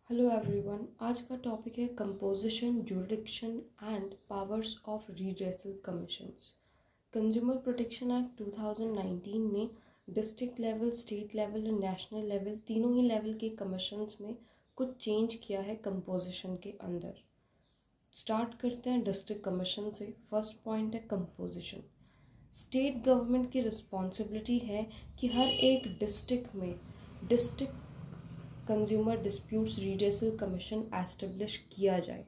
Hello everyone. आज का topic है composition, jurisdiction and powers of redressal commissions. Consumer protection act 2019 ने district level, state level और national level तीनों ही लेवल के कमीशंस में कुछ चेंज किया है कंपोजिशन के अंदर। स्टार्ट करते हैं डिस्ट्रिक्ट कमीशन से। फर्स्ट पॉइंट है कंपोजिशन। स्टेट गवर्नमेंट की रिस्पॉन्सिबिलिटी है कि हर एक डिस्ट्रिक्ट में district consumer disputes redressal commission establish किया जाए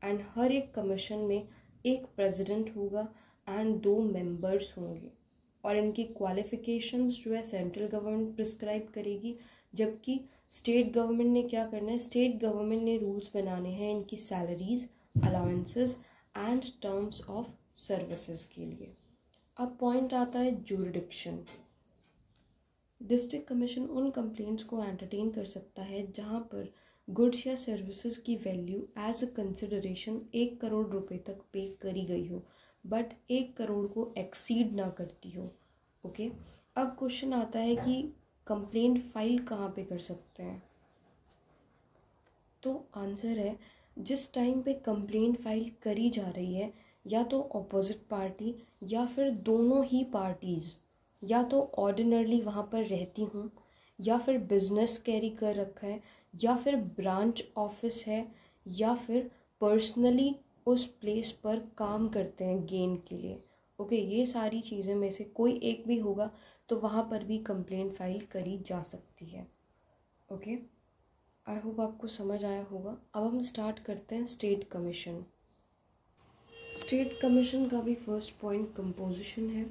एंड हर एक कमीशन में एक प्रेसिडेंट होगा एंड 2 मेंबर्स होंगे और इनकी क्वालिफिकेशंस जो है सेंट्रल गवर्नमेंट प्रिस्क्राइब करेगी, जबकि स्टेट गवर्नमेंट ने क्या करना है, स्टेट गवर्नमेंट ने रूल्स बनाने हैं इनकी salaries, allowances and terms of services के लिए। अब पॉइंट आता है जुरिडिक्शन। डिस्ट्रिक्ट कमीशन उन कंप्लेंट्स को एंटरटेन कर सकता है जहां पर गुड्स या सर्विसेज की value as a consideration 1 crore रुपए तक पे करी गई हो, बट 1 करोड़ को एक्सीड ना करती हो। ओके, अब क्वेश्चन आता है कि कंप्लेंट फाइल कहाँ पे कर सकते हैं। तो आंसर है, जिस टाइम पे कंप्लेंट फाइल करी जा रही है या तो अपोजिट पार्टी या फिर दोनों ही पार्टीज़ या तो ऑर्डिनरली वहाँ पर रहती हूँ या फिर बिजनेस कैरी कर रखा है या फिर ब्रांच ऑफिस है या फिर पर्सनली उस प्लेस पर काम करते हैं गेन के लिए। ओके, ये सारी चीज़ें में से कोई एक भी होगा तो वहाँ पर भी कंप्लेंट फाइल करी जा सकती है। ओके, आई होप आपको समझ आया होगा। अब हम स्टार्ट करते हैं स्टेट कमीशन। स्टेट कमीशन का भी फर्स्ट पॉइंट कंपोजिशन है।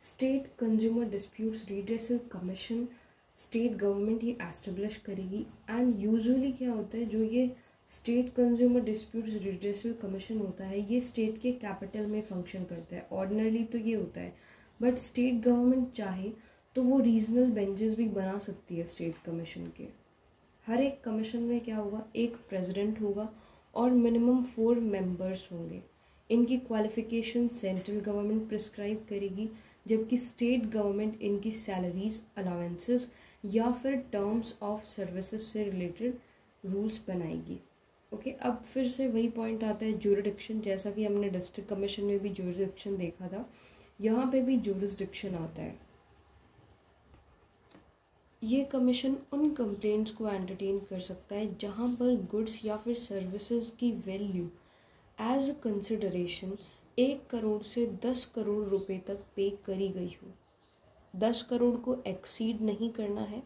State consumer disputes redressal commission state government ये एस्टेब्लिश करेगी एंड यूजुअली क्या होता है, जो ये state consumer disputes redressal commission होता है ये स्टेट के कैपिटल में फंक्शन करता है। ऑर्डिनरली तो ये होता है, बट स्टेट गवर्नमेंट चाहे तो वो रीजनल बेंचेस भी बना सकती है स्टेट कमीशन के। हर एक कमीशन में क्या होगा, एक प्रेसिडेंट होगा और मिनिमम 4 मेंबर्स होंगे। इनकी क्वालिफिकेशन सेंट्रल गवर्नमेंट प्रिस्क्राइब करेगी, जबकि स्टेट गवर्नमेंट इनकी सैलरीज, अलाउंसेस या फिर टर्म्स ऑफ सर्विसेज से रिलेटेड रूल्स बनाएगी। ओके, अब फिर से वही पॉइंट आता है जुरिडिक्शन। जैसा कि हमने डिस्ट्रिक्ट कमीशन में भी जुरिडिक्शन देखा था, यहाँ पे भी जुरिडिक्शन आता है। ये कमीशन उन कंप्लेंट्स को एंटरटेन कर सकता है जहाँ पर गुड्स या फिर सर्विसेज की value as a consideration 1 crore से 10 करोड़ रुपए तक पे करी गई हो। 10 करोड़ को एक्सीड नहीं करना है।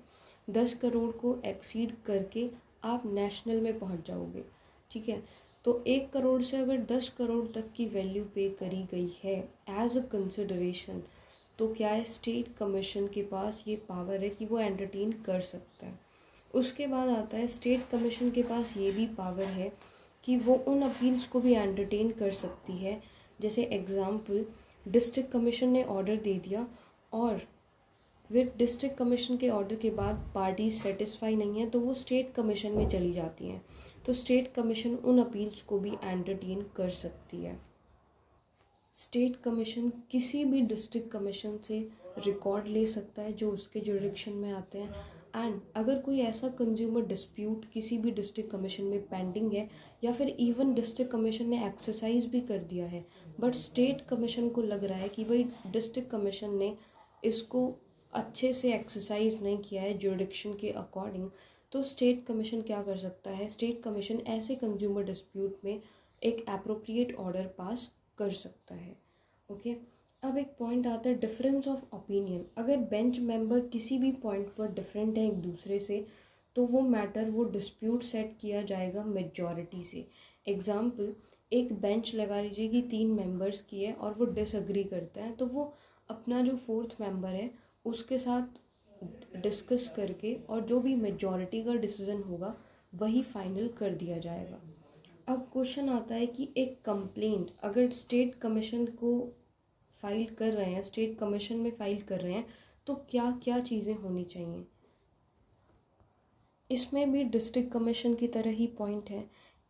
10 करोड़ को एक्सीड करके आप नेशनल में पहुंच जाओगे। ठीक है, तो 1 करोड़ से अगर 10 करोड़ तक की वैल्यू पे करी गई है एज अ कंसिडरेशन, तो क्या है, स्टेट कमीशन के पास ये पावर है कि वो एंटरटेन कर सकता है। उसके बाद आता है स्टेट कमीशन के पास ये भी पावर है कि वो उन अपील्स को भी एंटरटेन कर सकती है। जैसे एग्जाम्पल, डिस्ट्रिक्ट कमीशन ने ऑर्डर दे दिया और विद डिस्ट्रिक्ट कमीशन के ऑर्डर के बाद पार्टीज सेटिस्फाई नहीं है तो वो स्टेट कमीशन में चली जाती हैं, तो स्टेट कमीशन उन अपील्स को भी एंटरटेन कर सकती है। स्टेट कमीशन किसी भी डिस्ट्रिक्ट कमीशन से रिकॉर्ड ले सकता है जो उसके जुरिडिक्शन में आते हैं, एंड अगर कोई ऐसा कंज्यूमर डिस्प्यूट किसी भी डिस्ट्रिक्ट कमीशन में पेंडिंग है या फिर इवन डिस्ट्रिक्ट कमीशन ने एक्सरसाइज भी कर दिया है बट स्टेट कमीशन को लग रहा है कि भाई डिस्ट्रिक्ट कमीशन ने इसको अच्छे से एक्सरसाइज नहीं किया है जुरिडिक्शन के अकॉर्डिंग, तो स्टेट कमीशन क्या कर सकता है, स्टेट कमीशन ऐसे कंज्यूमर डिस्प्यूट में एक एप्रोप्रिएट ऑर्डर पास कर सकता है। ओके, अब एक पॉइंट आता है डिफरेंस ऑफ ओपिनियन। अगर बेंच मेंबर किसी भी पॉइंट पर डिफरेंट है एक दूसरे से तो वो मैटर, वो डिस्प्यूट सेट किया जाएगा मेजॉरिटी से। एग्जाम्पल, एक बेंच लगा लीजिए कि 3 मेंबर्स की है और वो डिसएग्री करता है, तो वो अपना जो 4th मेंबर है उसके साथ डिस्कस करके और जो भी मेजॉरिटी का डिसीजन होगा वही फाइनल कर दिया जाएगा। अब क्वेश्चन आता है कि एक कंप्लेंट अगर स्टेट कमीशन को फाइल कर रहे हैं, स्टेट कमीशन में फाइल कर रहे हैं, तो क्या क्या चीज़ें होनी चाहिए। इसमें भी डिस्ट्रिक्ट कमीशन की तरह ही पॉइंट है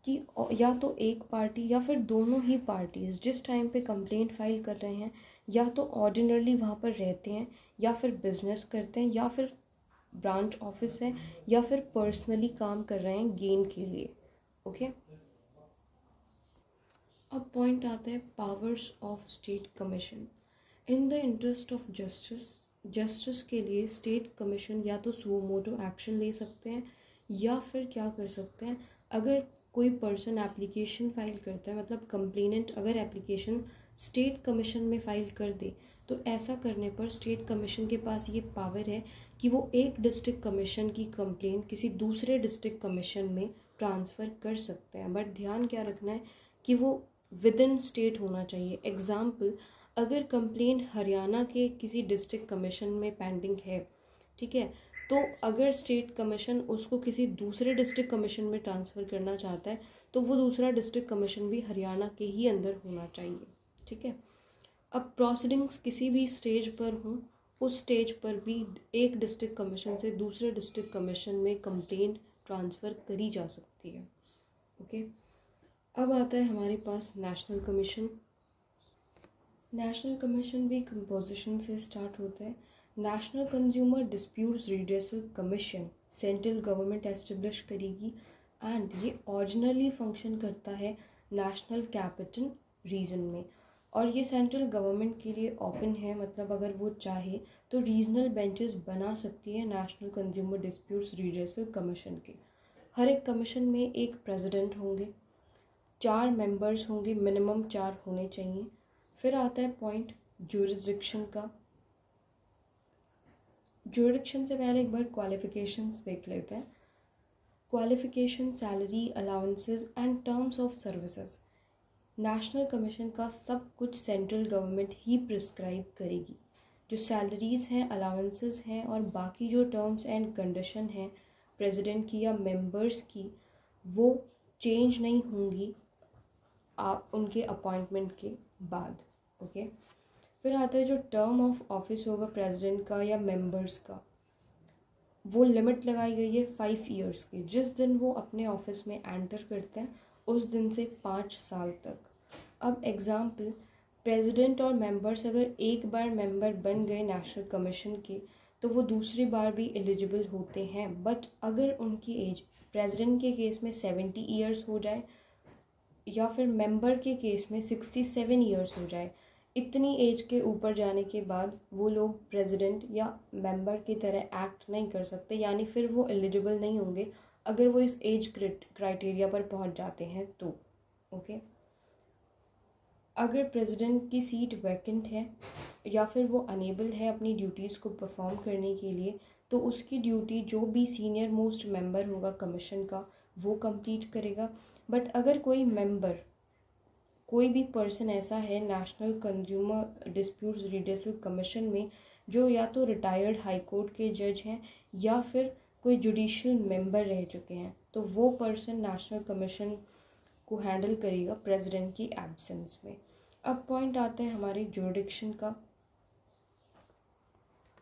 कि या तो एक पार्टी या फिर दोनों ही पार्टीज जिस टाइम पे कंप्लेंट फाइल कर रहे हैं या तो ऑर्डिनरली वहाँ पर रहते हैं या फिर बिजनेस करते हैं या फिर ब्रांच ऑफिस है या फिर पर्सनली काम कर रहे हैं गेन के लिए। ओके, अब पॉइंट आता है powers of state commission. In the interest of justice के लिए स्टेट कमीशन या तो सुओ मोटो एक्शन ले सकते हैं या फिर क्या कर सकते हैं, अगर कोई पर्सन एप्लीकेशन फाइल करता है, मतलब कंप्लेनेंट अगर एप्लीकेशन स्टेट कमीशन में फाइल कर दे, तो ऐसा करने पर स्टेट कमीशन के पास ये पावर है कि वो एक डिस्ट्रिक्ट कमीशन की कंप्लेंट किसी दूसरे डिस्ट्रिक्ट कमीशन में ट्रांसफ़र कर सकते हैं। बट ध्यान क्या रखना है कि वो विद इन स्टेट होना चाहिए। एग्जाम्पल, अगर कंप्लेंट हरियाणा के किसी डिस्ट्रिक्ट कमीशन में पेंडिंग है, ठीक है, तो अगर स्टेट कमीशन उसको किसी दूसरे डिस्ट्रिक्ट कमीशन में ट्रांसफ़र करना चाहता है तो वो दूसरा डिस्ट्रिक्ट कमीशन भी हरियाणा के ही अंदर होना चाहिए। ठीक है, अब प्रोसीडिंग्स किसी भी स्टेज पर हों, उस स्टेज पर भी एक डिस्ट्रिक्ट कमीशन से दूसरे डिस्ट्रिक्ट कमीशन में कंप्लेंट ट्रांसफ़र करी जा सकती है। ओके, अब आता है हमारे पास नेशनल कमीशन। नेशनल कमीशन भी कंपोजिशन से स्टार्ट होता है। National consumer disputes redressal commission central government establish करेगी एंड ये ओरिजिनली फंक्शन करता है नेशनल कैपिटल रीजन में, और ये सेंट्रल गवर्नमेंट के लिए ओपन है, मतलब अगर वो चाहे तो रीजनल बेंचेस बना सकती है national consumer disputes redressal commission के। हर एक कमीशन में एक प्रेसिडेंट होंगे, 4 मेंबर्स होंगे, मिनिमम 4 होने चाहिए। फिर आता है पॉइंट ज्यूरिसडिक्शन का। ज्यूरिसडिक्शन से पहले एक बार क्वालिफिकेशंस देख लेते हैं। Qualification, salary, allowances and terms of services. National commission का सब कुछ सेंट्रल गवर्नमेंट ही प्रिस्क्राइब करेगी। जो सैलरीज हैं, अलाउंसेस हैं और बाकी जो टर्म्स एंड कंडीशन हैं प्रेसिडेंट की या मेंबर्स की, वो चेंज नहीं होंगी आप उनके अपॉइंटमेंट के बाद। ओके, फिर आता है जो टर्म ऑफ ऑफिस होगा प्रेसिडेंट का या मेंबर्स का, वो लिमिट लगाई गई है 5 ईयर्स की। जिस दिन वो अपने ऑफिस में एंटर करते हैं उस दिन से 5 साल तक। अब एग्जाम्पल, प्रेसिडेंट और मेंबर्स अगर एक बार मेंबर बन गए नेशनल कमीशन के तो वो दूसरी बार भी एलिजिबल होते हैं, बट अगर उनकी एज प्रेसिडेंट के केस में 70 ईयर्स हो जाए या फिर मेंबर के केस में 67 ईयर्स हो जाए, इतनी एज के ऊपर जाने के बाद वो लोग प्रेसिडेंट या मेंबर की तरह एक्ट नहीं कर सकते, यानी फिर वो एलिजिबल नहीं होंगे अगर वो इस एज क्राइटेरिया पर पहुंच जाते हैं तो। ओके, अगर प्रेसिडेंट की सीट वैकेंट है या फिर वो अनेबल है अपनी ड्यूटीज़ को परफॉर्म करने के लिए, तो उसकी ड्यूटी जो भी सीनियर मोस्ट मेंबर होगा कमीशन का वो कंप्लीट करेगा। बट अगर कोई मेंबर, कोई भी पर्सन ऐसा है national consumer disputes redressal commission में जो या तो रिटायर्ड हाई कोर्ट के जज हैं या फिर कोई जुडिशियल मेंबर रह चुके हैं, तो वो पर्सन नेशनल कमीशन को हैंडल करेगा प्रेसिडेंट की एब्सेंस में। अब पॉइंट आता है हमारे ज्यूरिडिक्शन का।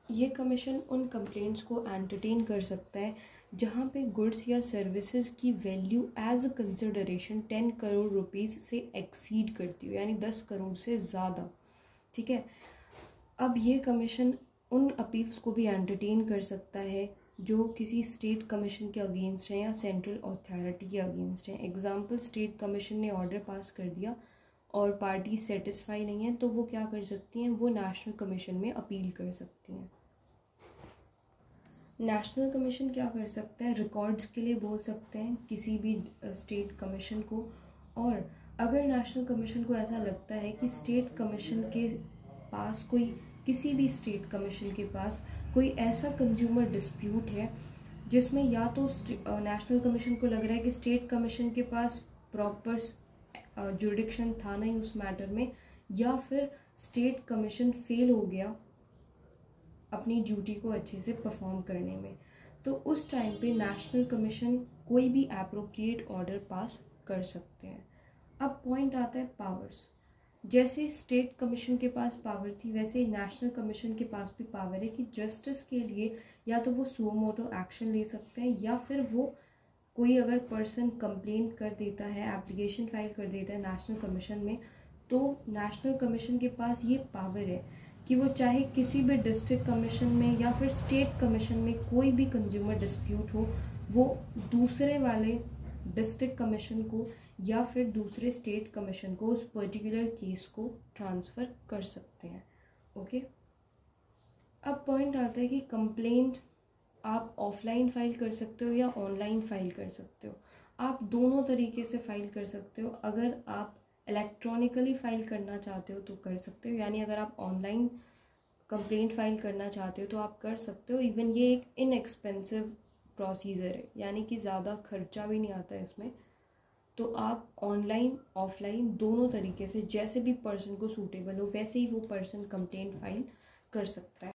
ये कमीशन उन कंप्लेंट्स को एंटरटेन कर सकता है जहाँ पे गुड्स या सर्विसेज की value as a consideration 10 crore rupees से एक्सीड करती हो, यानी 10 करोड़ से ज़्यादा। ठीक है, अब ये कमीशन उन अपील्स को भी एंटरटेन कर सकता है जो किसी स्टेट कमीशन के अगेंस्ट हैं या सेंट्रल अथॉरिटी के अगेंस्ट हैं। एग्जाम्पल, स्टेट कमीशन ने ऑर्डर पास कर दिया और पार्टी सेटिस्फाई नहीं है तो वो क्या कर सकती हैं, वो नेशनल कमीशन में अपील कर सकती हैं। नेशनल कमीशन क्या कर सकता है, रिकॉर्ड्स के लिए बोल सकते हैं किसी भी स्टेट कमीशन को, और अगर नेशनल कमीशन को ऐसा लगता है कि स्टेट कमीशन के पास कोई, किसी भी स्टेट कमीशन के पास कोई ऐसा कंज्यूमर डिस्प्यूट है जिसमें या तो नेशनल कमीशन को लग रहा है कि स्टेट कमीशन के पास प्रॉपर जुरिडिक्शन था नहीं उस मैटर में, या फिर स्टेट कमीशन फेल हो गया अपनी ड्यूटी को अच्छे से परफॉर्म करने में, तो उस टाइम पे नेशनल कमीशन कोई भी एप्रोप्रिएट ऑर्डर पास कर सकते हैं। अब पॉइंट आता है पावर्स। जैसे स्टेट कमीशन के पास पावर थी वैसे नेशनल कमीशन के पास भी पावर है कि जस्टिस के लिए या तो वो सुओ मोटो एक्शन ले सकते हैं या फिर वो कोई अगर पर्सन कंप्लेन कर देता है, एप्लीकेशन फाइल कर देता है नेशनल कमीशन में, तो नेशनल कमीशन के पास ये पावर है कि वो चाहे किसी भी डिस्ट्रिक्ट कमीशन में या फिर स्टेट कमीशन में कोई भी कंज्यूमर डिस्प्यूट हो, वो दूसरे वाले डिस्ट्रिक्ट कमीशन को या फिर दूसरे स्टेट कमीशन को उस पर्टिकुलर केस को ट्रांसफ़र कर सकते हैं। ओके, अब पॉइंट आता है कि कंप्लेंट आप ऑफलाइन फाइल कर सकते हो या ऑनलाइन फाइल कर सकते हो। आप दोनों तरीके से फाइल कर सकते हो। अगर आप इलेक्ट्रॉनिकली फाइल करना चाहते हो तो कर सकते हो, यानी अगर आप ऑनलाइन कंप्लेंट फाइल करना चाहते हो तो आप कर सकते हो। इवन ये एक इनएक्सपेंसिव प्रोसीजर है, यानी कि ज़्यादा खर्चा भी नहीं आता है इसमें। तो आप ऑनलाइन ऑफलाइन दोनों तरीके से, जैसे भी पर्सन को सूटेबल हो वैसे ही वो पर्सन कंप्लेंट फाइल कर सकता है।